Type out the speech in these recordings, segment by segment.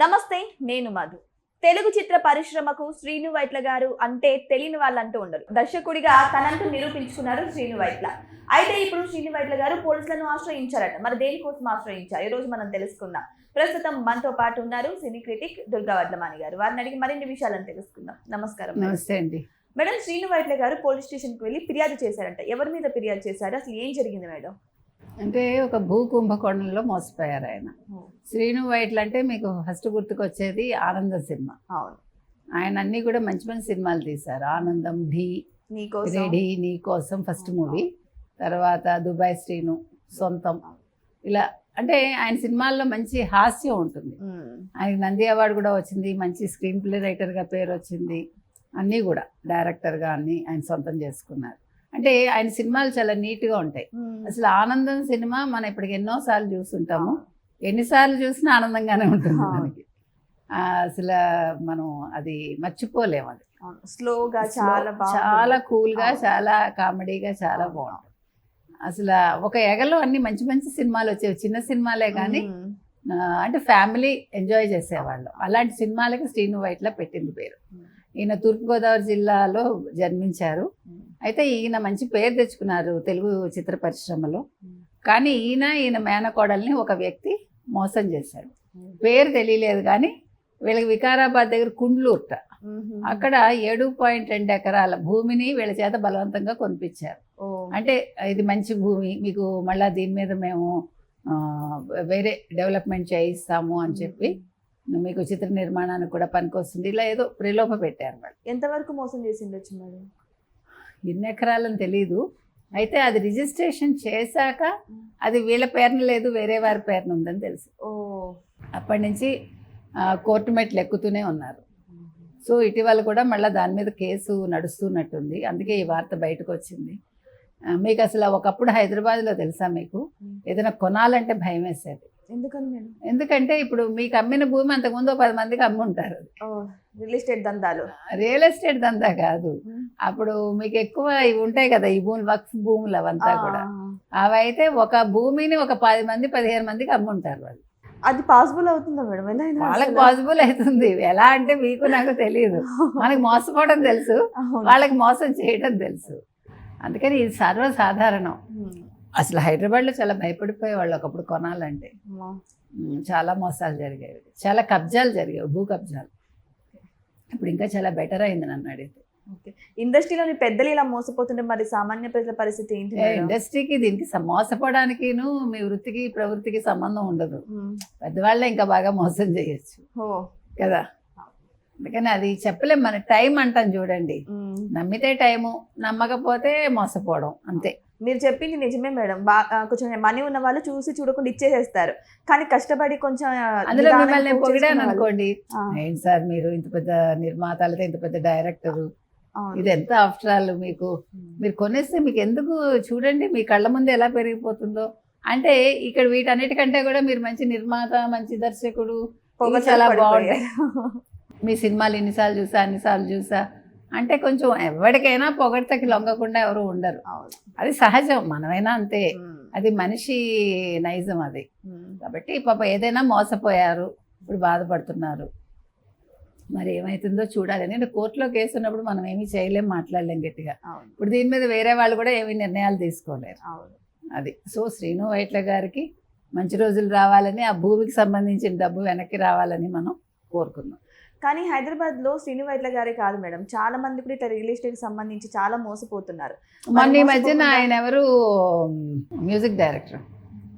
నమస్తే, నేను మధు. తెలుగు చిత్ర పరిశ్రమకు శ్రీను వైట్ల గారు అంటే తెలియని వాళ్ళంటూ ఉండరు. దర్శకుడిగా తనంటూ నిరూపించుకున్నారు శ్రీను వైట్ల. అయితే ఇప్పుడు శ్రీను వైట్ల గారు పోలీసులను ఆశ్రయించారట. మరి దేనికోసం ఆశ్రయించారు? ఈ రోజు మనం తెలుసుకుందాం. ప్రస్తుతం మనతో పాటు ఉన్నారు సినీ క్రిటిక్ దుర్గా వడ్లమాని గారు. వారిని అడిగి మరిన్ని విషయాలను తెలుసుకుందాం. నమస్కారం. నమస్తే అండి. మేడం, శ్రీను వైట్ల గారు పోలీస్ స్టేషన్కి వెళ్ళి ఫిర్యాదు చేశారంట. ఎవరి మీద ఫిర్యాదు చేశారు? అసలు ఏం జరిగింది మేడం? అంటే ఒక భూ కుంభకోణంలో మోసపోయారు ఆయన. శ్రీను వైట్ల అంటే మీకు ఫస్ట్ గుర్తుకొచ్చేది ఆనందం సినిమా. అవును, ఆయన అన్నీ కూడా మంచి మంచి సినిమాలు తీశారు. ఆనందం, ఢీ, నీకోసం, రెడీ, నీకోసం ఫస్ట్ మూవీ, తర్వాత దుబాయ్ శ్రీను, సొంతం, ఇలా అంటే ఆయన సినిమాల్లో మంచి హాస్యం ఉంటుంది. ఆయనకి నంది అవార్డు కూడా వచ్చింది, మంచి స్క్రీన్ ప్లే రైటర్గా పేరు వచ్చింది. అన్నీ కూడా డైరెక్టర్గా అన్నీ ఆయన సొంతం చేసుకున్నారు. అంటే ఆయన సినిమాలు చాలా నీట్గా ఉంటాయి. అసలు ఆనందం సినిమా మనం ఇప్పటికి ఎన్నోసార్లు చూస్తుంటాము, ఎన్నిసార్లు చూసినా ఆనందంగానే ఉంటుంది మనకి. అసలు మనం అది మర్చిపోలేము. అది స్లోగా చాలా కూల్గా, చాలా కామెడీగా, చాలా బాగుంటుంది. అసలు ఒక ఎగలో అన్ని మంచి మంచి సినిమాలు వచ్చేవి, చిన్న సినిమాలే కానీ అంటే ఫ్యామిలీ ఎంజాయ్ చేసేవాళ్ళు. అలాంటి సినిమాలకి శ్రీను వైట్ల పెట్టింది పేరు. ఈయన తూర్పుగోదావరి జిల్లాలో జన్మించారు. అయితే ఈయన మంచి పేరు తెచ్చుకున్నారు తెలుగు చిత్ర పరిశ్రమలో. కానీ ఈయన మేనకోడల్ని ఒక వ్యక్తి మోసం చేశాడు. పేరు తెలియలేదు కానీ వీళ్ళకి వికారాబాద్ దగ్గర కుండ్లూర్ట, అక్కడ 7.2 ఎకరాల భూమిని వీళ్ళ చేత బలవంతంగా కొనిపించారు. అంటే ఇది మంచి భూమి, మీకు మళ్ళీ దీని మీద మేము వేరే డెవలప్మెంట్ చేయిస్తాము అని చెప్పి, మీకు చిత్ర నిర్మాణానికి కూడా పనికొస్తుంది, ఇలా ఏదో ప్రలోభ పెట్టారు వాళ్ళు. ఎంతవరకు మోసం చేసిండొచ్చు మేడం? ఎన్ని ఎకరాలని తెలీదు. అయితే అది రిజిస్ట్రేషన్ చేశాక అది వీళ్ళ పేరున లేదు, వేరే వారి పేరున ఉందని తెలుసు. అప్పటి నుంచి కోర్టు మెట్లు ఎక్కుతూనే ఉన్నారు. సో ఇటీవల కూడా మళ్ళీ దాని మీద కేసు నడుస్తున్నట్టుంది. అందుకే ఈ వార్త బయటకు వచ్చింది. మీకు అసలు ఒకప్పుడు హైదరాబాద్లో తెలుసా, మీకు ఏదైనా కొనాలంటే భయం వేసేది. ఎందుకని మేడం? ఎందుకంటే ఇప్పుడు మీకు అమ్మిన భూమి అంతకుముందు 10 మందికి అమ్ముంటారు. రియల్ ఎస్టేట్ దందాలు. రియల్ ఎస్టేట్ దందా కాదు, అప్పుడు మీకు ఎక్కువ ఇవి ఉంటాయి కదా, ఈ భూములు, వక్ఫ్ భూములు, అవంతా కూడా. అవైతే ఒక భూమిని ఒక 10 మంది 15 మందికి అమ్ముంటారు వాళ్ళు. అది పాసిబుల్ అవుతుందా మేడం? వాళ్ళకి పాసిబుల్ అవుతుంది. ఎలా అంటే మీకు నాకు తెలియదు. మనకి మోసపోవడం తెలుసు, వాళ్ళకి మోసం చేయడం తెలుసు. అందుకని ఇది సర్వసాధారణం. అసలు హైదరాబాద్లో చాలా భయపడిపోయేవాళ్ళు ఒకప్పుడు కొనాలంటే. చాలా మోసాలు జరిగాయి, చాలా కబ్జాలు జరిగాయి, భూ కబ్జాలు. ఇప్పుడు ఇంకా చాలా బెటర్ అయింది నన్ను అడిగితే. ఇండస్ట్రీలోని పెద్దలు ఇలా మోసపోతుంటే మరి సామాన్య ప్రజల పరిస్థితి ఏంటి? ఇండస్ట్రీకి దీనికి మోసపోవడానికిను మీ వృత్తికి ప్రవృత్తికి సంబంధం ఉండదు. పెద్దవాళ్ళే ఇంకా బాగా మోసం చేయొచ్చు కదా. అందుకని అది చెప్పలేం. మన టైం అంటాం చూడండి, నమ్మితే టైము, నమ్మకపోతే మోసపోవడం, అంతే. మీరు చెప్పింది నిజమే మేడం. కొంచెం మనీ ఉన్న వాళ్ళు చూసి చూడకుండా ఇచ్చేసేస్తారు. కానీ కష్టపడి కొంచెం అందులో మిమ్మల్ని నేను పొగిడాను అనుకోండి, ఏంటి సార్ మీరు ఇంత పెద్ద నిర్మాతలతో ఇంత పెద్ద డైరెక్టరు, ఇది ఎంత ఆఫ్టర్ ఆల్, మీకు మీరు కొనేస్తే మీకు ఎందుకు, చూడండి మీ కళ్ళ ముందు ఎలా పెరిగిపోతుందో. అంటే ఇక్కడ వీటన్నిటికంటే కూడా మీరు మంచి నిర్మాత, మంచి దర్శకుడు, చాలా బాగుంటాయి. మీ సినిమాలు ఎన్నిసార్లు చూసా, అన్నిసార్లు చూసా అంటే కొంచెం ఎవరికైనా పొగడ్తకి లొంగకుండా ఎవరు ఉండరు. అది సహజం, మనమైనా అంతే. అది మనిషి నైజం అది. కాబట్టి పాప ఏదైనా మోసపోయారు, ఇప్పుడు బాధపడుతున్నారు. మరి ఏమవుతుందో చూడాలి. నేను కోర్టులో కేసు ఉన్నప్పుడు మనం ఏమీ చేయలేం, మాట్లాడలేం గట్టిగా. ఇప్పుడు దీని మీద వేరే వాళ్ళు కూడా ఏమీ నిర్ణయాలు తీసుకోలేరు. అది. సో శ్రీను వైట్ల గారికి మంచి రోజులు రావాలని, ఆ భూమికి సంబంధించిన డబ్బు వెనక్కి రావాలని మనం కోరుకుందాం. కానీ హైదరాబాద్లో శ్రీను వైట్ల గారే కాదు మేడం, చాలా మంది కూడా ఇట్లా రియల్ ఎస్టేట్ సంబంధించి చాలా మోసపోతున్నారు. మొన్న ఈ మధ్యన ఆయన ఎవరు మ్యూజిక్ డైరెక్టర్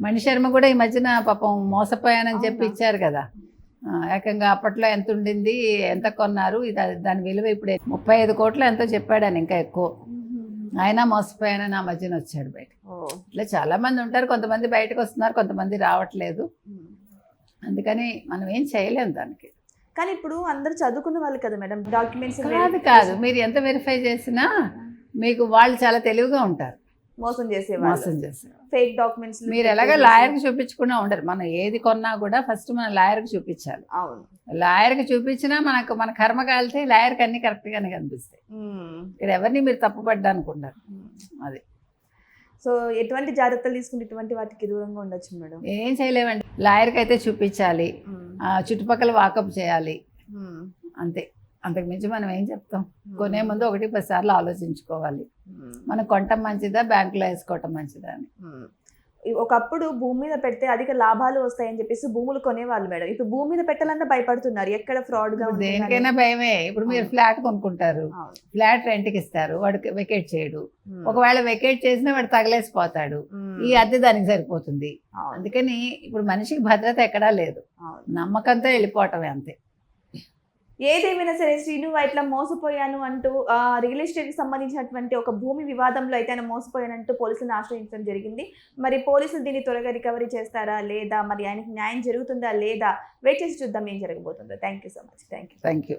మణిశర్మ కూడా ఈ మధ్యన పాపం మోసపోయానని చెప్పి ఇచ్చారు కదా. ఏకంగా అప్పట్లో ఎంత ఉండింది, ఎంత కొన్నారు, దాని విలువ ఇప్పుడు 35 కోట్లు ఎంతో చెప్పాడని, ఇంకా ఎక్కువ. ఆయన మోసపోయానని ఆ మధ్యన వచ్చాడు బయట. ఇట్లా చాలా మంది ఉంటారు, కొంతమంది బయటకు వస్తున్నారు, కొంతమంది రావట్లేదు. అందుకని మనం ఏం చేయలేము దానికి. కానీ ఇప్పుడు అందరు చదువుకున్న వాళ్ళు కదా మేడం, డాక్యుమెంట్స్ కాదు, మీరు ఎంత వెరిఫై చేసినా మీకు వాళ్ళు చాలా తెలివిగా ఉంటారు, మోసం చేసేవారు. ఫేక్ డాక్యుమెంట్స్ మీరు ఎలాగ లాయర్కి చూపించకుండా ఉండరు. మనం ఏది కొన్నా కూడా ఫస్ట్ మన లాయర్కి చూపించాలి. అవును, లాయర్కి చూపించినా మన కర్మ కాలితే లాయర్కి అన్ని కరెక్ట్గానే కనిపిస్తాయి. ఇక్కడ ఎవరిని మీరు తప్పుపడ్డా అనుకుంటారు. అది సో ఎటువంటి జాగ్రత్తలు తీసుకుంటే ఇటువంటి వాటికి దూరంగా ఉండొచ్చు మేడం? ఏం చేయలేమండి, లాయర్కి అయితే చూపించాలి, చుట్టుపక్కల వాకప్ చేయాలి, అంతే. అంతకు మించి మనం ఏం చెప్తాం? కొనే ముందు 1-10 సార్లు ఆలోచించుకోవాలి, మనం కొనటం మంచిదా బ్యాంకులో వేసుకోవటం మంచిదా అని. ఒకప్పుడు భూమి మీద పెడితే అధిక లాభాలు వస్తాయని చెప్పేసి భూములు కొనేవాళ్ళు మేడం. ఇప్పుడు భూమి మీద పెట్టాలన్నా భయపడుతున్నారు, ఎక్కడ ఫ్రాడ్ గా ఇప్పుడు దేనికైనా భయమే. ఇప్పుడు మీరు ఫ్లాట్ కొనుక్కుంటారు, ఫ్లాట్ రెంట్కి ఇస్తారు, వాడికి వెకేట్ చేయడు, ఒకవేళ వెకేట్ చేసినా వాడు తగలేసిపోతాడు, ఈ అద్దె దానికి సరిపోతుంది. అందుకని ఇప్పుడు మనిషికి భద్రత ఎక్కడా లేదు, నమ్మకంతో వెళ్ళిపోవటమే అంతే. ఏదేమైనా సరే శ్రీను వైట్ల మోసపోయాను అంటూ రియల్ ఎస్టేట్ కి సంబంధించినటువంటి ఒక భూమి వివాదంలో అయితే ఆయన మోసపోయానంటూ పోలీసులను ఆశ్రయించడం జరిగింది. మరి పోలీసులు దీన్ని త్వరగా రికవరీ చేస్తారా లేదా, మరి ఆయనకి న్యాయం జరుగుతుందా లేదా, వెయిట్ చేసి చూద్దాం ఏం జరగబోతుందో. Thank you so much. Thank you.